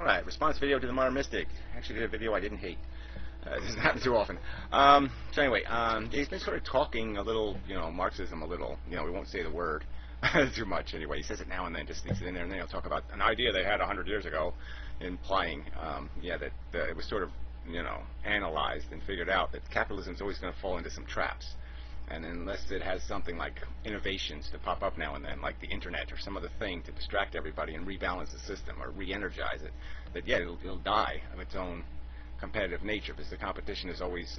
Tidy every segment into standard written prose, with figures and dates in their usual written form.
Alright, response video to the Modern Mystic. Actually did a video I didn't hate. It doesn't happen too often. So anyway, he's been sort of talking a little, Marxism a little. We won't say the word too much anyway. He says it now and then, just sneaks it in there, and then he'll talk about an idea they had 100 years ago, implying, that it was sort of, analyzed and figured out that capitalism is always going to fall into some traps. And unless it has something like innovations to pop up now and then, like the internet or some other thing to distract everybody and rebalance the system or re-energize it, that it'll die of its own competitive nature, because the competition is always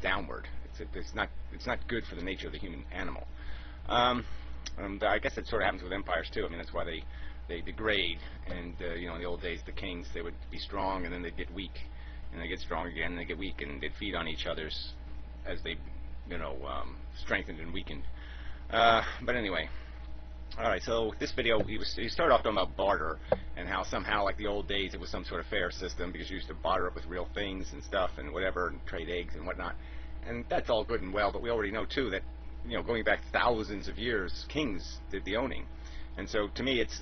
downward. It's not good for the nature of the human animal. I guess it sort of happens with empires too. I mean, that's why they degrade. And in the old days, the kings, they would be strong and then they'd get weak, and they get strong again and they get weak, and they'd feed on each other's as they strengthened and weakened. But anyway, alright, so this video, he started off talking about barter, and how somehow, like the old days, it was some sort of fair system, because you used to barter up with real things and stuff, and whatever, and trade eggs and whatnot. And that's all good and well, but we already know, too, that, going back thousands of years, kings did the owning. And so, to me, it's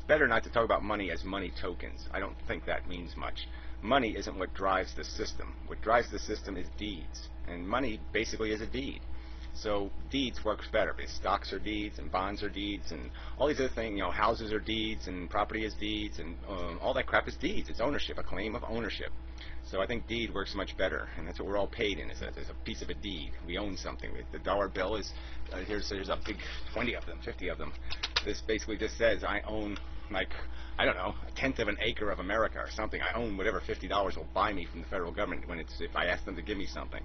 better not to talk about money as money tokens. I don't think that means much. Money isn't what drives the system. What drives the system is deeds. And money basically is a deed. So deeds works better, because stocks are deeds and bonds are deeds and all these other things, houses are deeds and property is deeds and all that crap is deeds. It's ownership, a claim of ownership. So I think deed works much better, and that's what we're all paid in, is a piece of a deed. We own something. The dollar bill is, here's a big 20 of them, 50 of them. This basically just says I own, like, I don't know, 1/10 of an acre of America or something. I own whatever $50 will buy me from the federal government if I ask them to give me something.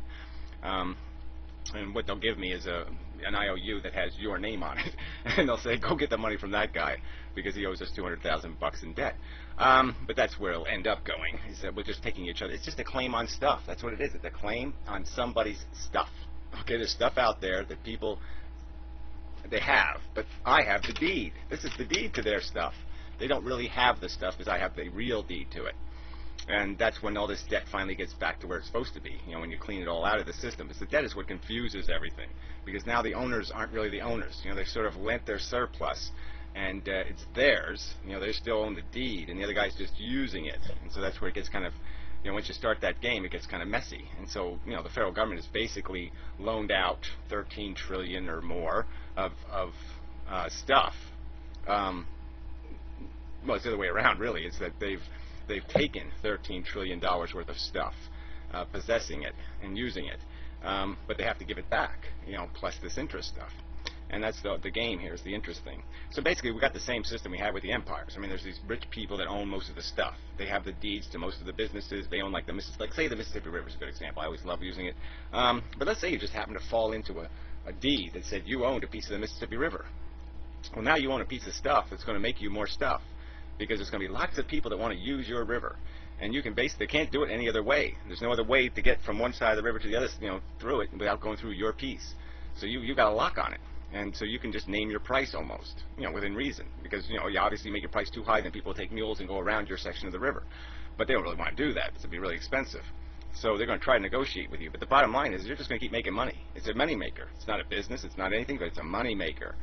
And what they'll give me is an IOU that has your name on it, and they'll say, go get the money from that guy because he owes us $200,000 in debt. But that's where it'll end up going, is that we're just taking each other. It's just a claim on stuff. That's what it is. It's a claim on somebody's stuff. Okay, there's stuff out there that people, they have, but I have the deed. This is the deed to their stuff. They don't really have the stuff, because I have the real deed to it. And that's when all this debt finally gets back to where it's supposed to be, when you clean it all out of the system. Because the debt is what confuses everything. Because now the owners aren't really the owners. They sort of lent their surplus, and it's theirs. They still own the deed, and the other guy's just using it. And so that's where it gets kind of, once you start that game, it gets kind of messy. And so, the federal government has basically loaned out $13 trillion or more of stuff. Well, it's the other way around, really. It's that they've taken $13 trillion worth of stuff, possessing it and using it, but they have to give it back, plus this interest stuff. And that's the game here, is the interest thing. So basically, we got the same system we had with the empires. I mean, there's these rich people that own most of the stuff. They have the deeds to most of the businesses. They own, like, say the Mississippi River is a good example. I always love using it. But let's say you just happen to fall into a deed that said you owned a piece of the Mississippi River. Well, now you own a piece of stuff that's going to make you more stuff, because there's going to be lots of people that want to use your river, and you can they can't do it any other way. There's no other way to get from one side of the river to the other, through it, without going through your piece. So you got a lock on it, and so you can just name your price almost, within reason, because you obviously make your price too high, then people will take mules and go around your section of the river, but they don't really want to do that because it'd be really expensive. So they're going to try to negotiate with you, but the bottom line is you're just going to keep making money. It's a money maker. It's not a business. It's not anything, but it's a money maker.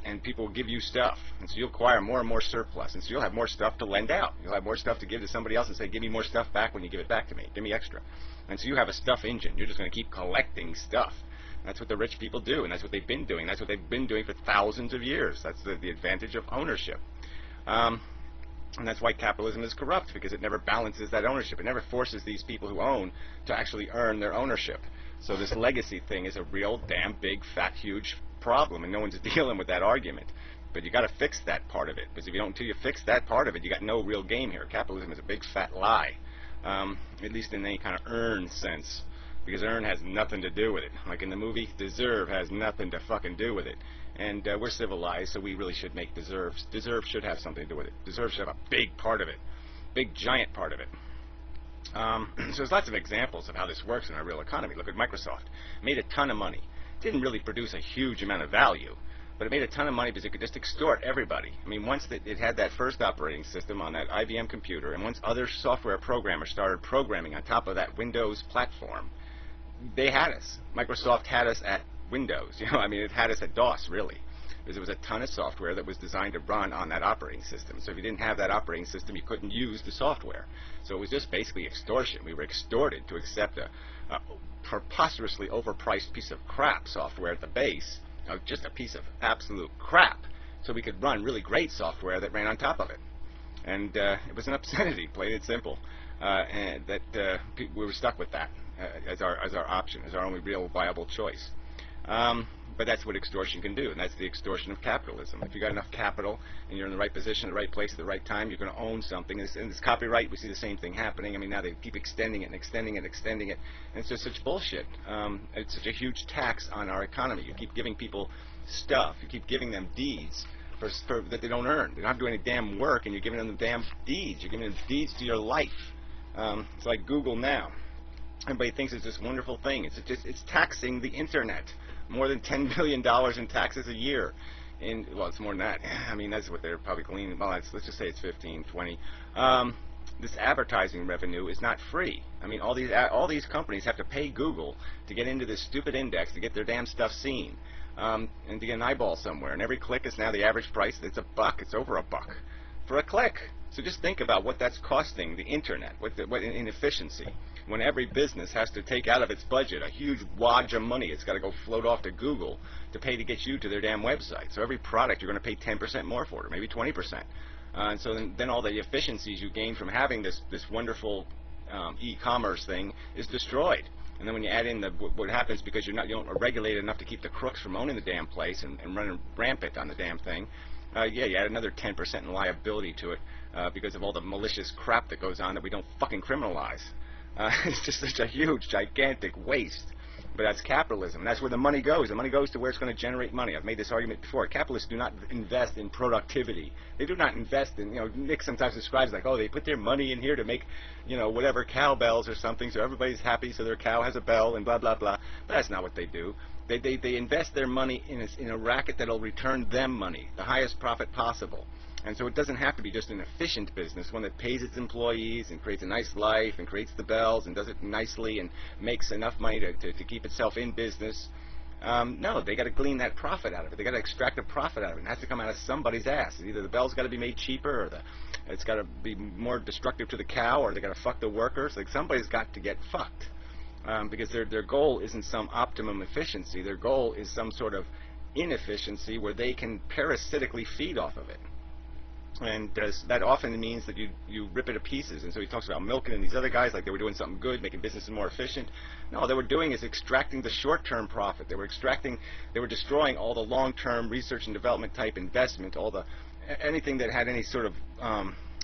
And people will give you stuff, and so you'll acquire more and more surplus, and so you'll have more stuff to lend out. You'll have more stuff to give to somebody else and say, give me more stuff back when you give it back to me. Give me extra. And so you have a stuff engine. You're just going to keep collecting stuff. That's what the rich people do, and that's what they've been doing. That's what they've been doing for thousands of years. That's the advantage of ownership. And that's why capitalism is corrupt, because it never balances that ownership. It never forces these people who own to actually earn their ownership. So this legacy thing is a real damn big, fat, huge problem, and no one's dealing with that argument. But you got to fix that part of it, because if you don't, until you fix that part of it, you got no real game here. Capitalism is a big fat lie, at least in any kind of earn sense, because earn has nothing to do with it. Like in the movie, deserve has nothing to fucking do with it. And we're civilized, so we really should make deserves. Deserve should have something to do with it. Deserve should have a big part of it, big giant part of it. So there's lots of examples of how this works in our real economy. Look at Microsoft. Made a ton of money. Didn't really produce a huge amount of value, but it made a ton of money because it could just extort everybody. I mean, once it had that first operating system on that IBM computer, and once other software programmers started programming on top of that Windows platform, they had us. Microsoft had us at Windows. I mean, it had us at DOS, really. because there was a ton of software that was designed to run on that operating system. So if you didn't have that operating system, you couldn't use the software. So it was just basically extortion. We were extorted to accept a preposterously overpriced piece of crap software at the base, just a piece of absolute crap, so we could run really great software that ran on top of it. And it was an obscenity, plain and simple. And that we were stuck with that as our option, as our only real viable choice. But that's what extortion can do, and that's the extortion of capitalism. If you got enough capital and you're in the right position, the right place, at the right time, you're going to own something. And this copyright, we see the same thing happening. I mean, now they keep extending it and extending it and extending it, and it's just such bullshit. It's such a huge tax on our economy. You keep giving people stuff. You keep giving them deeds that they don't earn. They don't have to do any damn work, and you're giving them the damn deeds. You're giving them deeds to your life. It's like Google now. Everybody thinks it's this wonderful thing. It's taxing the internet. More than $10 billion in taxes a year. Well, it's more than that. I mean, that's what they're probably cleaning. Well, let's just say it's 15, 20. This advertising revenue is not free. I mean, all these companies have to pay Google to get into this stupid index to get their damn stuff seen, and to get an eyeball somewhere. And every click is now the average price. It's $1. It's over $1 for a click. So just think about what that's costing the internet, what inefficiency. When every business has to take out of its budget a huge wad of money, it's got to go float off to Google to pay to get you to their damn website. So every product you're going to pay 10% more for, or maybe 20%. And so then all the efficiencies you gain from having this wonderful e-commerce thing is destroyed. And then when you add in what happens because you don't regulate enough to keep the crooks from owning the damn place and running rampant on the damn thing, yeah, you add another 10% in liability to it because of all the malicious crap that goes on that we don't fucking criminalize. It's just such a huge, gigantic waste. But that's capitalism. That's where the money goes. The money goes to where it's going to generate money. I've made this argument before. Capitalists do not invest in productivity. They do not invest in, Nick sometimes describes like, oh, they put their money in here to make, whatever, cowbells or something, so everybody's happy, so their cow has a bell and blah, blah, blah. But that's not what they do. They invest their money in a racket that'll return them money, the highest profit possible. And so it doesn't have to be just an efficient business, one that pays its employees and creates a nice life and creates the bells and does it nicely and makes enough money to keep itself in business. No, they got to glean that profit out of it. They got to extract a profit out of it. It has to come out of somebody's ass. Either the bell's got to be made cheaper, or it's got to be more destructive to the cow, or they got to fuck the workers. Like somebody's got to get fucked because their goal isn't some optimum efficiency. Their goal is some sort of inefficiency where they can parasitically feed off of it. And that often means that you rip it to pieces. And so he talks about Milken and these other guys like they were doing something good, making businesses more efficient. No, what they were doing is extracting the short-term profit. They were destroying all the long-term research and development type investment, anything that had any sort of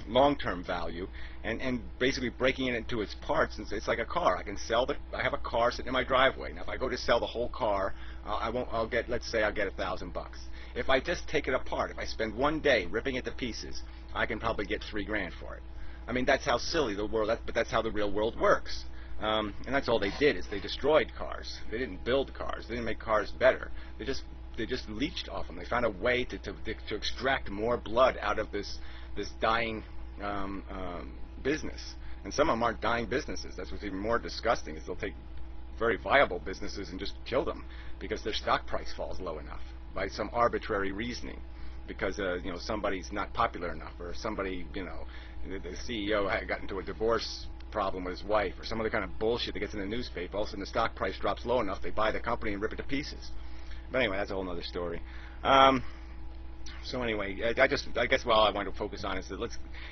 long-term value, and basically breaking it into its parts. And it's like a car. I have a car sitting in my driveway. Now, if I go to sell the whole car, let's say I'll get $1,000. If I just take it apart, if I spend one day ripping it to pieces, I can probably get $3,000 for it. I mean, that's how silly the world. But that's how the real world works. And that's all they did is they destroyed cars. They didn't build cars. They didn't make cars better. They just leached off them. They found a way to extract more blood out of this dying business. And some of them aren't dying businesses. That's what's even more disgusting is they'll take very viable businesses and just kill them because their stock price falls low enough by some arbitrary reasoning, because somebody's not popular enough, or somebody, the CEO had got into a divorce problem with his wife, or some other kind of bullshit that gets in the newspaper. All of a sudden the stock price drops low enough, they buy the company and rip it to pieces. But anyway, that's a whole other story. So anyway, I guess what I want to focus on is that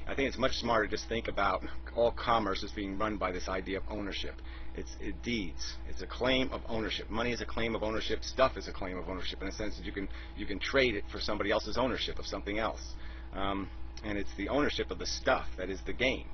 I think it's much smarter to just think about all commerce as being run by this idea of ownership. It's deeds. It's a claim of ownership. Money is a claim of ownership. Stuff is a claim of ownership in a sense that you can trade it for somebody else's ownership of something else. And it's the ownership of the stuff that is the game.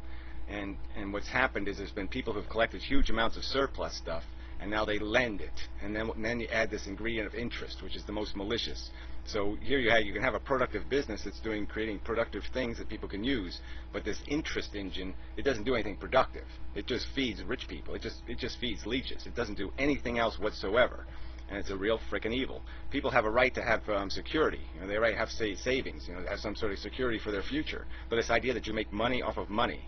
And what's happened is there's been people who've collected huge amounts of surplus stuff, and now they lend it. And then you add this ingredient of interest, which is the most malicious. So here you can have a productive business that's creating productive things that people can use, but this interest engine, it doesn't do anything productive. It just feeds rich people. It just feeds leeches. It doesn't do anything else whatsoever, and it's a real frickin' evil. People have a right to have security. They right have savings. Have some sort of security for their future. But this idea that you make money off of money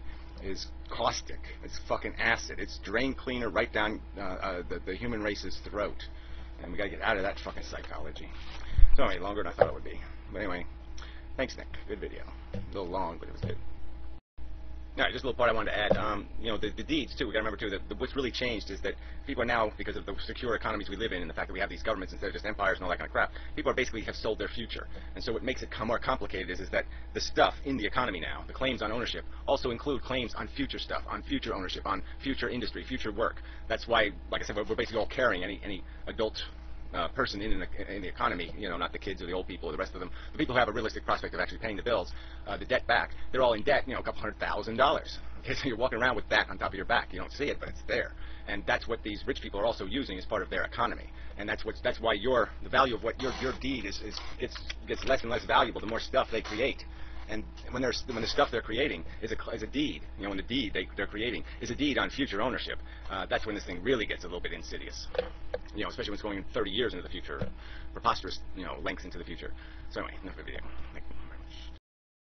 is caustic. It's fucking acid. It's drain cleaner right down the human race's throat, and we gotta get out of that fucking psychology. So anyway, longer than I thought it would be. But anyway, thanks, Nick. Good video. A little long, but it was good. All right, just a little part I wanted to add. The deeds too. We got to remember too that what's really changed is that people are now, because of the secure economies we live in and the fact that we have these governments instead of just empires and all that kind of crap, people are basically have sold their future. And so what makes it more complicated is that the stuff in the economy now, the claims on ownership, also include claims on future stuff, on future ownership, on future industry, future work. That's why, like I said, we're basically all carrying any adult person in the economy, not the kids or the old people or the rest of them, the people who have a realistic prospect of actually paying the bills, the debt back, they're all in debt, a couple $100,000. Okay, so you're walking around with that on top of your back. You don't see it, but it's there. And that's what these rich people are also using as part of their economy. And that's why the value of what your deed gets less and less valuable the more stuff they create. And when the stuff they're creating is a deed, when the deed they're creating is a deed on future ownership, that's when this thing really gets a little bit insidious. Especially when it's going 30 years into the future, preposterous, lengths into the future. So anyway, enough of the video.